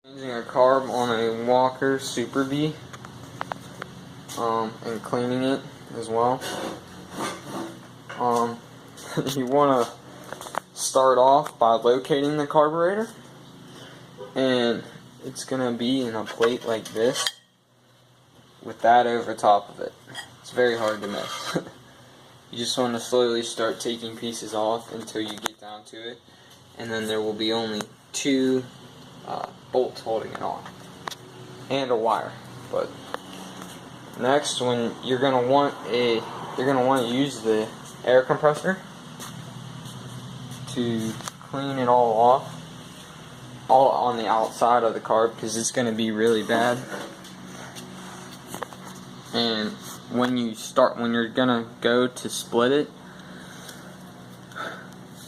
Changing a carb on a Walker Super V, and cleaning it as well. You want to start off by locating the carburetor, and it's going to be in a plate like this with that over top of it. It's very hard to miss. You just want to slowly start taking pieces off until you get down to it, and then there will be only two bolts holding it on and a wire. But next, when you're gonna want to use the air compressor to clean it all on the outside of the carb, because it's going to be really bad. And when you're gonna go to split it,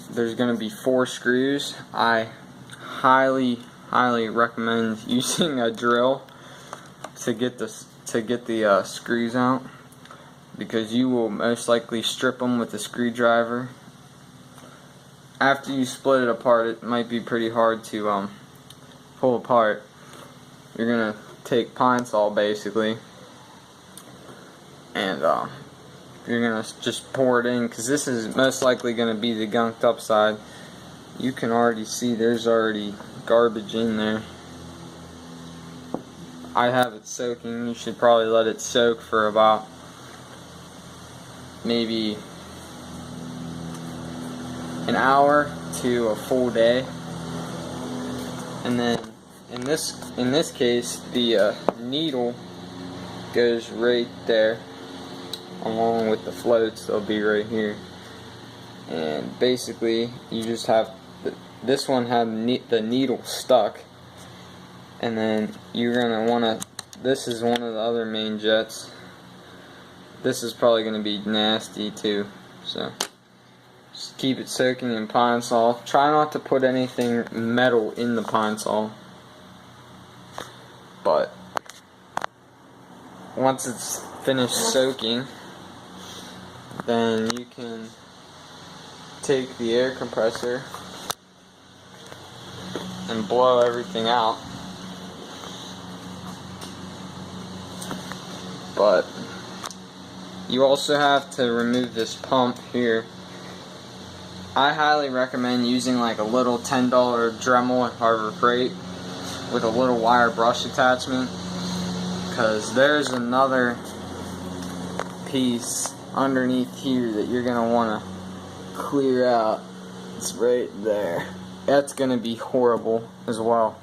there's gonna be 4 screws. I highly recommend using a drill to get the screws out, because you will most likely strip them with a screwdriver. After you split it apart, it might be pretty hard to pull apart. You're gonna take pine sol basically, and you're gonna just pour it in, because this is most likely gonna be the gunked up side. You can already see there's already garbage in there. I have it soaking. You should probably let it soak for about maybe an hour to a full day. And then in this case, the needle goes right there along with the floats. They'll be right here. And basically you just have this one had the needle stuck, and then you're gonna wanna, this is one of the other main jets. This is probably gonna be nasty too, so just keep it soaking in pine sol. Try not to put anything metal in the pine sol, but once it's finished soaking, then you can take the air compressor and blow everything out. But you also have to remove this pump here. I highly recommend using like a little $10 Dremel at Harbor Freight with a little wire brush attachment, because there's another piece underneath here that you're going to want to clear out. It's right there. That's going to be horrible as well.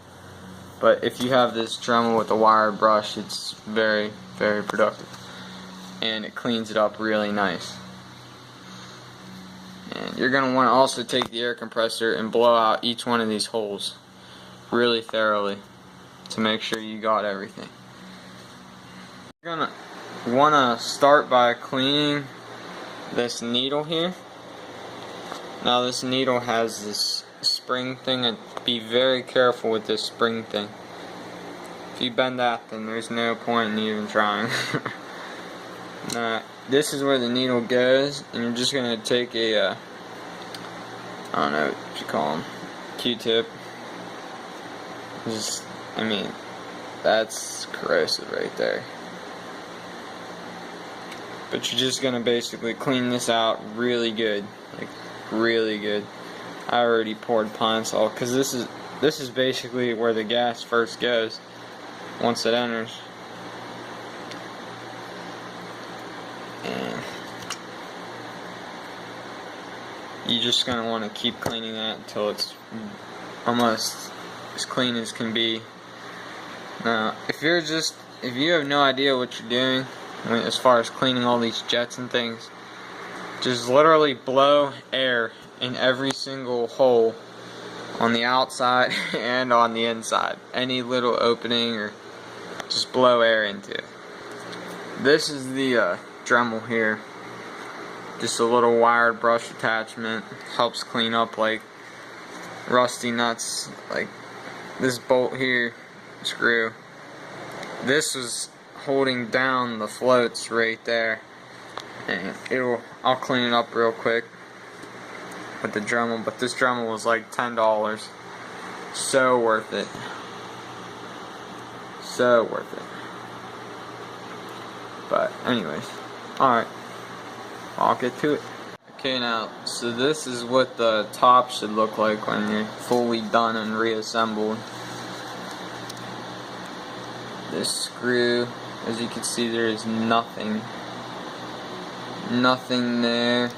But if you have this Dremel with a wire brush, it's very productive, and it cleans it up really nice. And you're going to want to also take the air compressor and blow out each one of these holes really thoroughly to make sure you got everything. You're going to want to start by cleaning this needle here. Now this needle has this spring thing, and be very careful with this spring thing. If you bend that, then there's no point in even trying. Now, this is where the needle goes, and you're just going to take a, I don't know what you call them, Q-tip. I mean, that's corrosive right there. But you're just going to basically clean this out really good, like really good. I already poured pine sol, because this is basically where the gas first goes once it enters. And you're just going to want to keep cleaning that until it's almost as clean as can be. Now, if you have no idea what you're doing as far as cleaning all these jets and things, just literally blow air in every single hole on the outside and on the inside. Any little opening, or just blow air into it. This is the Dremel here. Just a little wired brush attachment. Helps clean up like rusty nuts, like this bolt here, screw. This was holding down the floats right there. And I'll clean it up real quick with the Dremel, but this Dremel was like $10. So worth it. so worth it. But anyways, alright, I'll get to it. Okay, now, so this is what the top should look like when you're fully done and reassembled. This screw, as you can see, there is nothing there.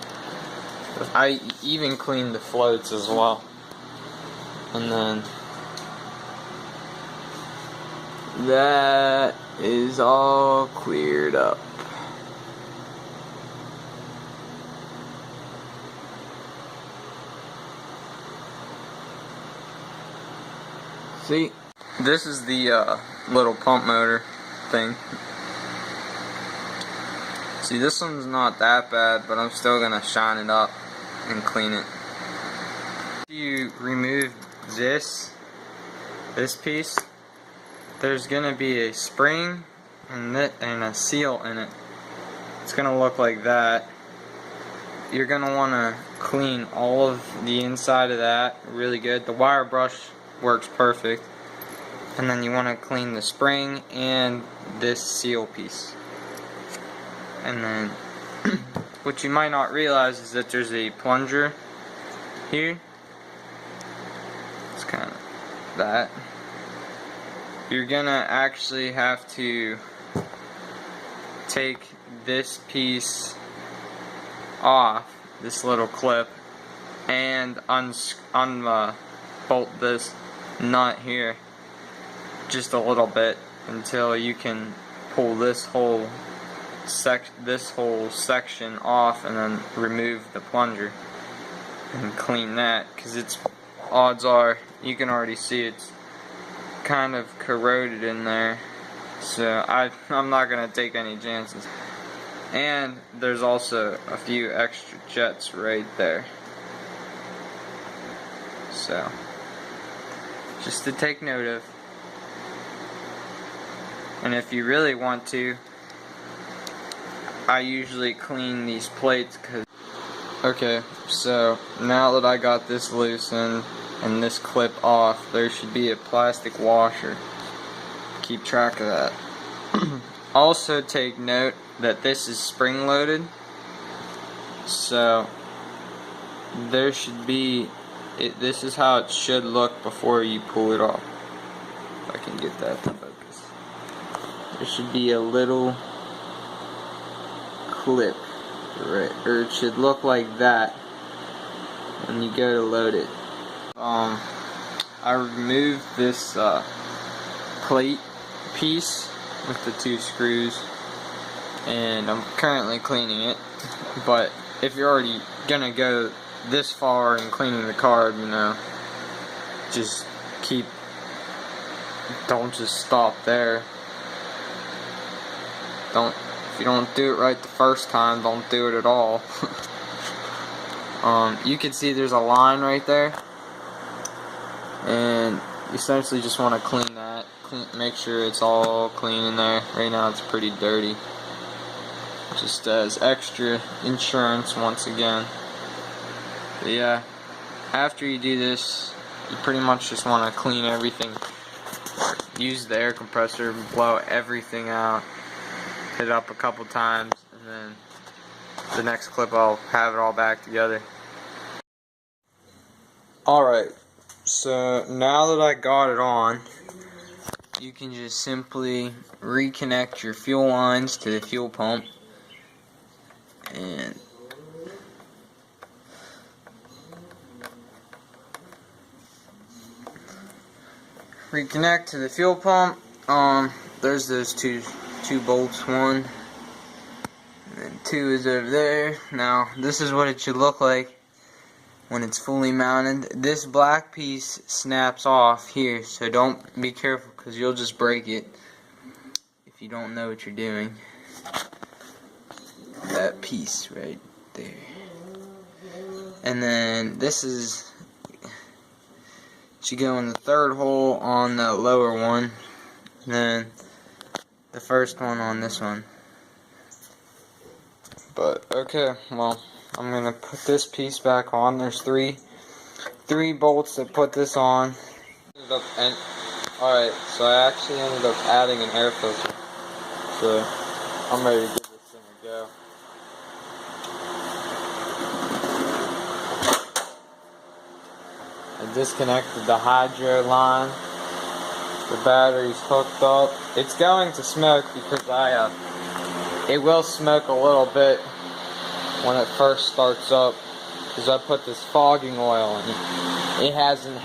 I even cleaned the floats as well. And then that is all cleared up. See, this is the little pump motor thing. See, this one's not that bad, but I'm still gonna shine it up and clean it. You remove this piece, there's gonna be a spring and a seal in it. It's gonna look like that. You're gonna wanna clean all of the inside of that really good. The wire brush works perfect. And then you wanna clean the spring and this seal piece. And then what you might not realize is that there's a plunger here. It's kind of that. You're gonna actually have to take this piece off, this little clip, and unbolt this nut here just a little bit until you can pull this whole section off, and then remove the plunger and clean that, because it's, odds are you can already see it's kind of corroded in there, so I'm not gonna take any chances. And there's also a few extra jets right there, so just to take note of. And if you really want to, I usually clean these plates because... Okay, so now that I got this loosened and this clip off, there should be a plastic washer. Keep track of that. Also take note that this is spring loaded, so there should be, this is how it should look before you pull it off. If I can get that to focus. There should be a little clip, right, or it should look like that when you go to load it. I removed this plate piece with the 2 screws, and I'm currently cleaning it. But if you're already gonna go this far in cleaning the carb, you know, just don't just stop there. If you don't do it right the first time, don't do it at all. You can see there's a line right there, and you essentially just want to clean that, make sure it's all clean in there. Right now it's pretty dirty, just as extra insurance once again. But yeah, after you do this, you pretty much just want to clean everything. Use the air compressor, blow everything out, hit it up a couple times, and then the next clip I'll have it all back together. Alright, so now that I got it on, you can just simply reconnect your fuel lines to the fuel pump, and reconnect to the fuel pump. There's those two bolts, 1 and then 2 is over there. Now this is what it should look like when it's fully mounted. This black piece snaps off here, so don't be careful, because you'll just break it if you don't know what you're doing. That piece right there. And then this should go in the 3rd hole on the lower one, and then the 1st one on this one. But okay, well, I'm gonna put this piece back on. There's three bolts that put this on. And Alright, so I actually ended up adding an air filter. So I'm ready to give this thing a go. I disconnected the hydro line. The battery's hooked up. It's going to smoke because it will smoke a little bit when it first starts up, because I put this fogging oil in it. It hasn't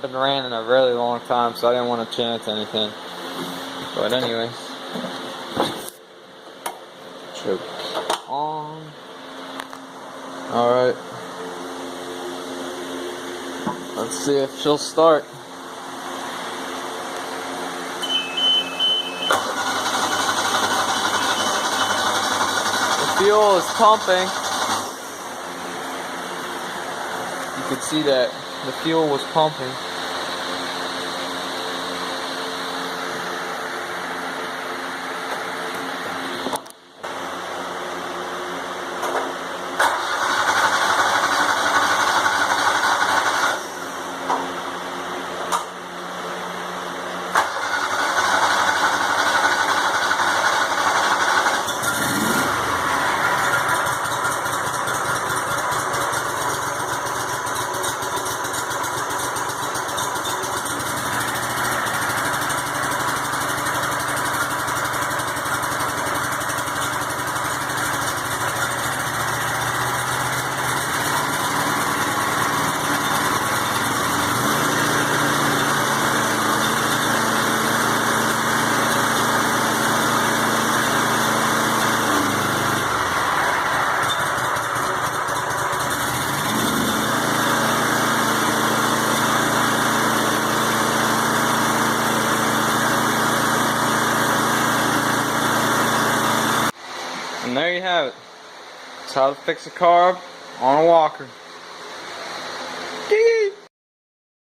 been ran in a really long time, so I didn't want to chance anything. But anyways, choke on. Alright. Let's see if she'll start. The fuel is pumping. You can see that the fuel was pumping. And there you have it. That's how to fix a carb on a walker.